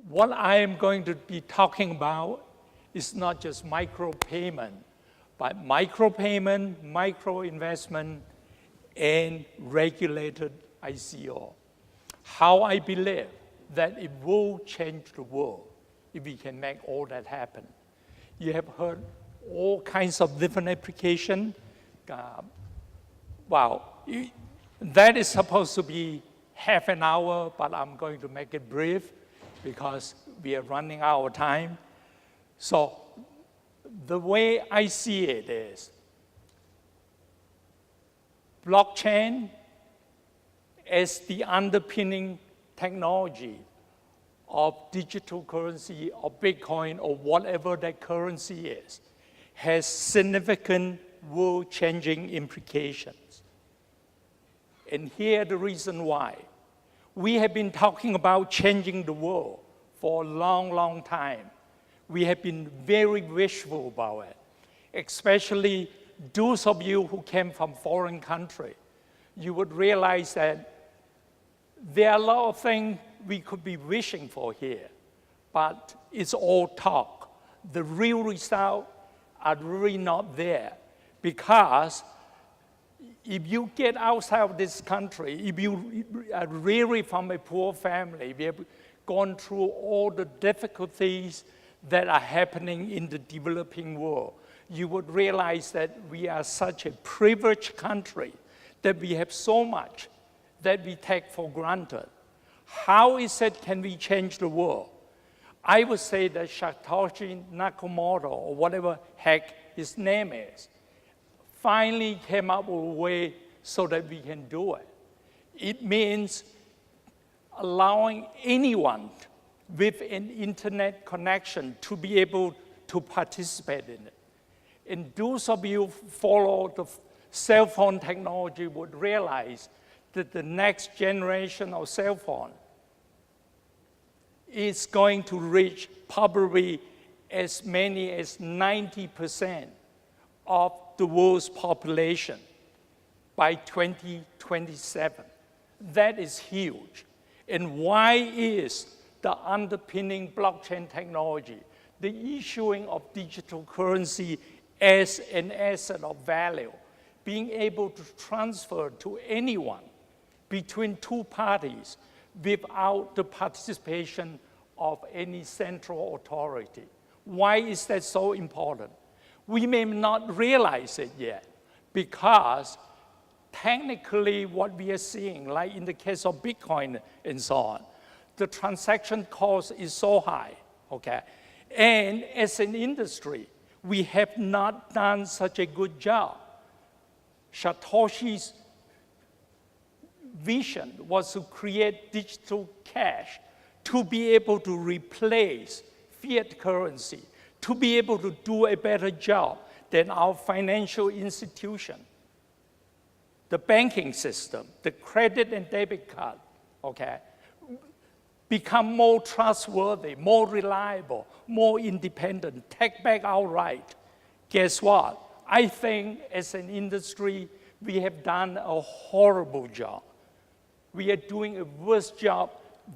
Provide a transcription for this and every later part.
What I am going to be talking about is not just micropayment, but micropayment, micro-investment, and regulated ICO. How I believe that it will change the world if we can make all that happen. You have heard all kinds of different applications. That is supposed to be half an hour, but I'm going to make it brief because we are running out of time. So the way I see it is blockchain as the underpinning technology of digital currency or Bitcoin or whatever that currency is, has significant world-changing implications. And here the reason why. We have been talking about changing the world for a long, long time. We have been very wishful about it, especially those of you who came from foreign countries. You would realize that there are a lot of things we could be wishing for here, but it's all talk. The real results are really not there, because if you get outside of this country, if you are really from a poor family, we have gone through all the difficulties that are happening in the developing world, you would realize that we are such a privileged country, that we have so much that we take for granted. How is it can we change the world? I would say that Satoshi Nakamoto, or whatever heck his name is, finally came up with a way so that we can do it. It means allowing anyone with an internet connection to be able to participate in it. And those of you who follow the cell phone technology would realize that the next generation of cell phone is going to reach probably as many as 90% of the world's population by 2027. That is huge. And why is the underpinning blockchain technology, the issuing of digital currency as an asset of value, being able to transfer to anyone between two parties without the participation of any central authority? Why is that so important? We may not realize it yet, because technically what we are seeing, like in the case of Bitcoin and so on, the transaction cost is so high, okay? And as an industry, we have not done such a good job. Satoshi's vision was to create digital cash to be able to replace fiat currency, to be able to do a better job than our financial institution, the banking system, the credit and debit card, okay, become more trustworthy, more reliable, more independent, take back our right. Guess what? I think as an industry, we have done a horrible job. We are doing a worse job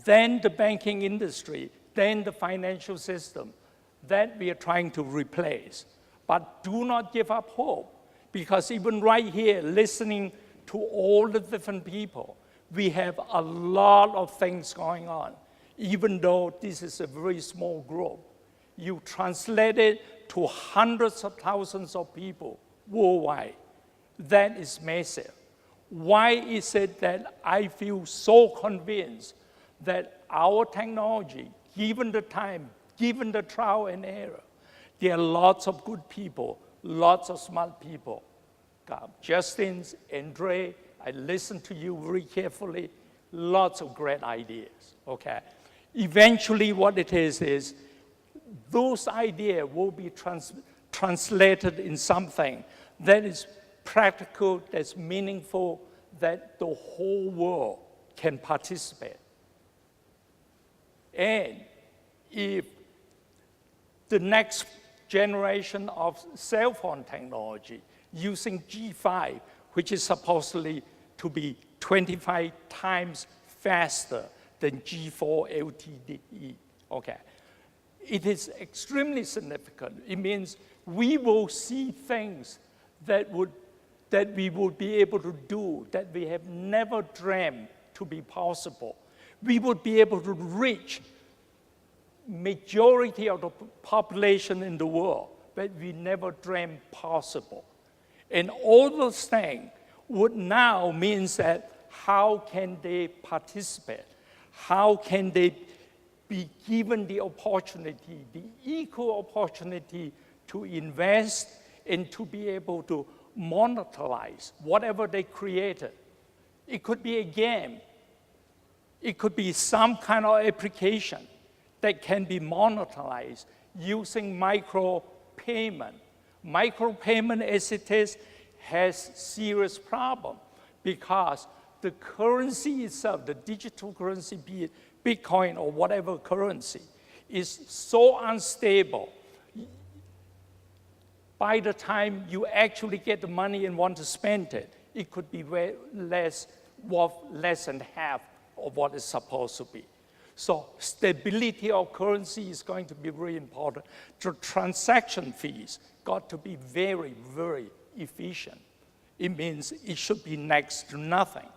than the banking industry, than the financial system that we are trying to replace. But do not give up hope, because even right here, listening to all the different people, we have a lot of things going on. Even though this is a very small group, you translate it to hundreds of thousands of people worldwide. That is massive. Why is it that I feel so convinced that our technology, given the time, given the trial and error, there are lots of good people, lots of smart people. Justin, Andre, I listened to you very carefully, lots of great ideas, okay? Eventually what it is those ideas will be translated in something that is practical, that's meaningful, that the whole world can participate. And if the next generation of cell phone technology using G5, which is supposedly to be 25 times faster than G4 LTE, okay? It is extremely significant. It means we will see things that we would be able to do that we have never dreamed to be possible. We would be able to reach majority of the population in the world that we never dreamed possible. And all those things would now means that how can they participate? How can they be given the opportunity, the equal opportunity to invest and to be able to monetize whatever they created? It could be a game. It could be some kind of application that can be monetized using micropayment. Micropayment, as it is, has serious problem because the currency itself, the digital currency, be it Bitcoin or whatever currency, is so unstable. By the time you actually get the money and want to spend it, it could be worth less than half of what it's supposed to be. So stability of currency is going to be very important. The transaction fees got to be very, very efficient. It means it should be next to nothing,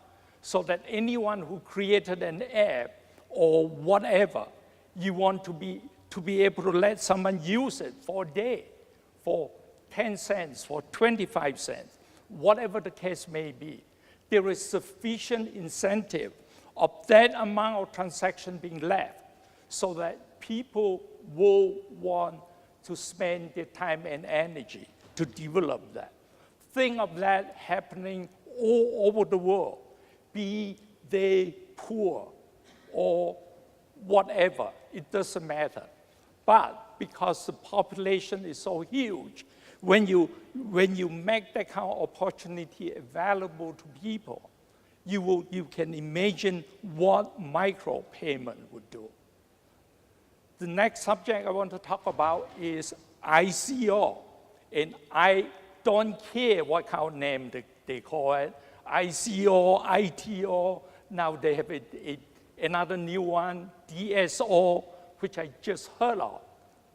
so that anyone who created an app or whatever, you want to be able to let someone use it for a day, for 10 cents, for 25 cents, whatever the case may be. There is sufficient incentive of that amount of transaction being left so that people will want to spend their time and energy to develop that. Think of that happening all over the world, be they poor or whatever, it doesn't matter. But because the population is so huge, when you make that kind of opportunity available to people, you can imagine what micropayment would do. The next subject I want to talk about is ICO. And I don't care what kind of name they call it, ICO, ITO, now they have another new one, DSO, which I just heard of.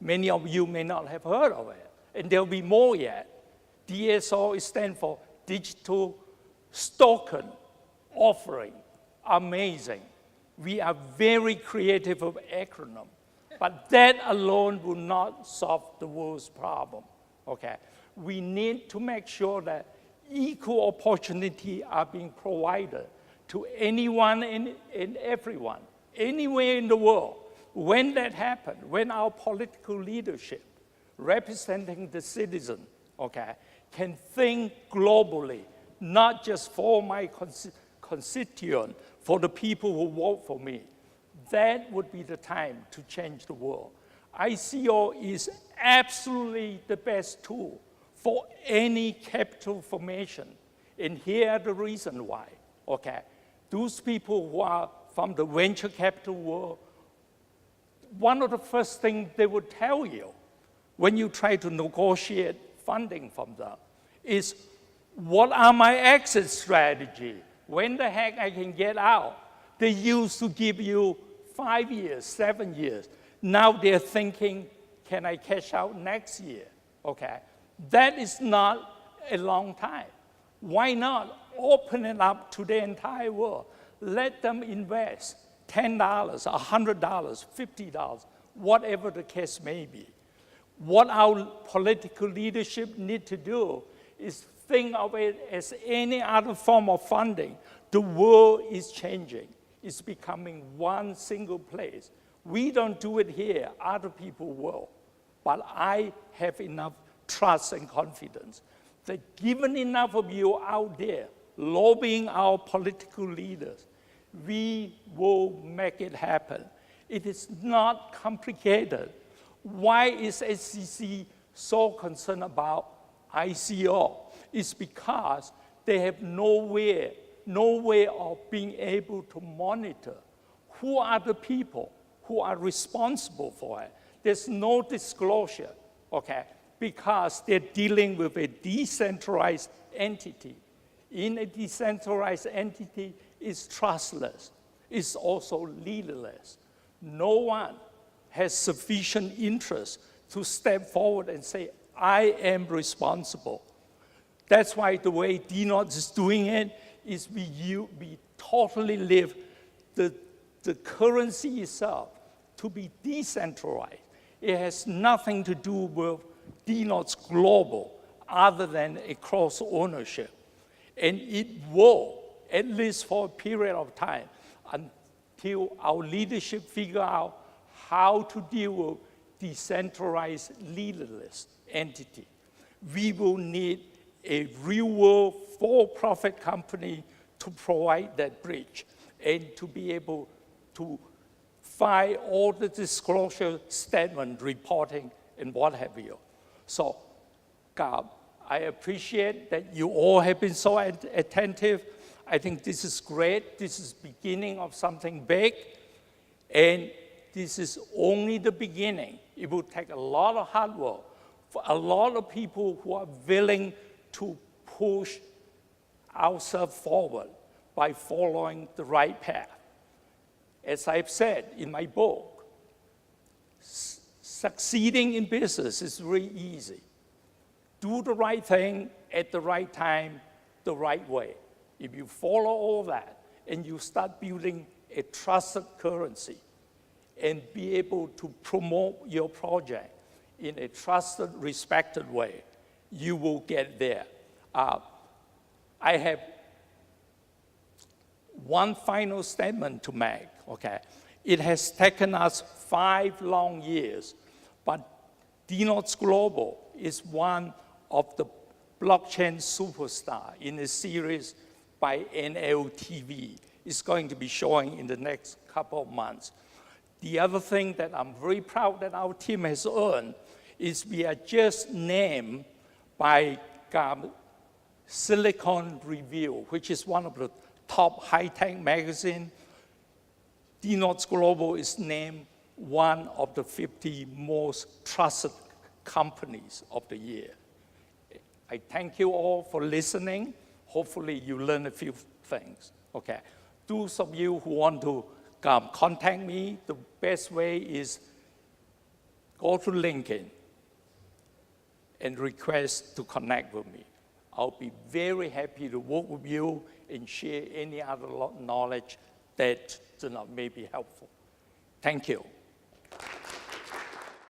Many of you may not have heard of it, and there'll be more yet. DSO stands for Digital Token Offering. Amazing. We are very creative with acronym, but that alone will not solve the world's problem, okay? We need to make sure that equal opportunity are being provided to anyone and everyone, anywhere in the world. When that happens, when our political leadership representing the citizen, okay, can think globally, not just for my constituent, for the people who vote for me, that would be the time to change the world. ICO is absolutely the best tool for any capital formation. And here are the reasons why, okay? Those people who are from the venture capital world, one of the first things they would tell you when you try to negotiate funding from them is, what are my exit strategy? When the heck I can get out? They used to give you 5 years, 7 years. Now they're thinking, can I cash out next year? Okay, that is not a long time. Why not open it up to the entire world? Let them invest $10, $100, $50, whatever the case may be. What our political leadership need to do is think of it as any other form of funding. The world is changing. It's becoming one single place. We don't do it here, other people will. But I have enough trust and confidence that given enough of you out there lobbying our political leaders, we will make it happen. It is not complicated. Why is SEC so concerned about ICO? It's because they have no way of being able to monitor who are the people who are responsible for it. There's no disclosure, okay, because they're dealing with a decentralized entity. In a decentralized entity, it's trustless. It's also leaderless. No one has sufficient interest to step forward and say, I am responsible. That's why the way DNotes is doing it is we totally live the currency itself to be decentralized. It has nothing to do with DNotes global other than a cross ownership. And it will, at least for a period of time, until our leadership figure out how to deal with decentralized leaderless entity. We will need a real-world for-profit company to provide that bridge and to be able to file all the disclosure statement, reporting, and what have you. So, I appreciate that you all have been so attentive. I think this is great. This is beginning of something big, and this is only the beginning. It will take a lot of hard work for a lot of people who are willing to push ourselves forward by following the right path. As I've said in my book, succeeding in business is really easy. Do the right thing at the right time, the right way. If you follow all that and you start building a trusted currency and be able to promote your project in a trusted, respected way, you will get there. I have one final statement to make, okay? It has taken us 5 long years, but DNotes Global is one of the blockchain superstar in a series by NLTV. It's going to be showing in the next couple of months. The other thing that I'm very proud that our team has earned is we are just named by Silicon Review, which is one of the top high-tech magazine. DNotes Global is named one of the 50 most trusted companies of the year. I thank you all for listening. Hopefully you learn a few things, okay? Those of you who want to contact me, the best way is go to LinkedIn and request to connect with me. I'll be very happy to work with you and share any other knowledge that may be helpful. Thank you.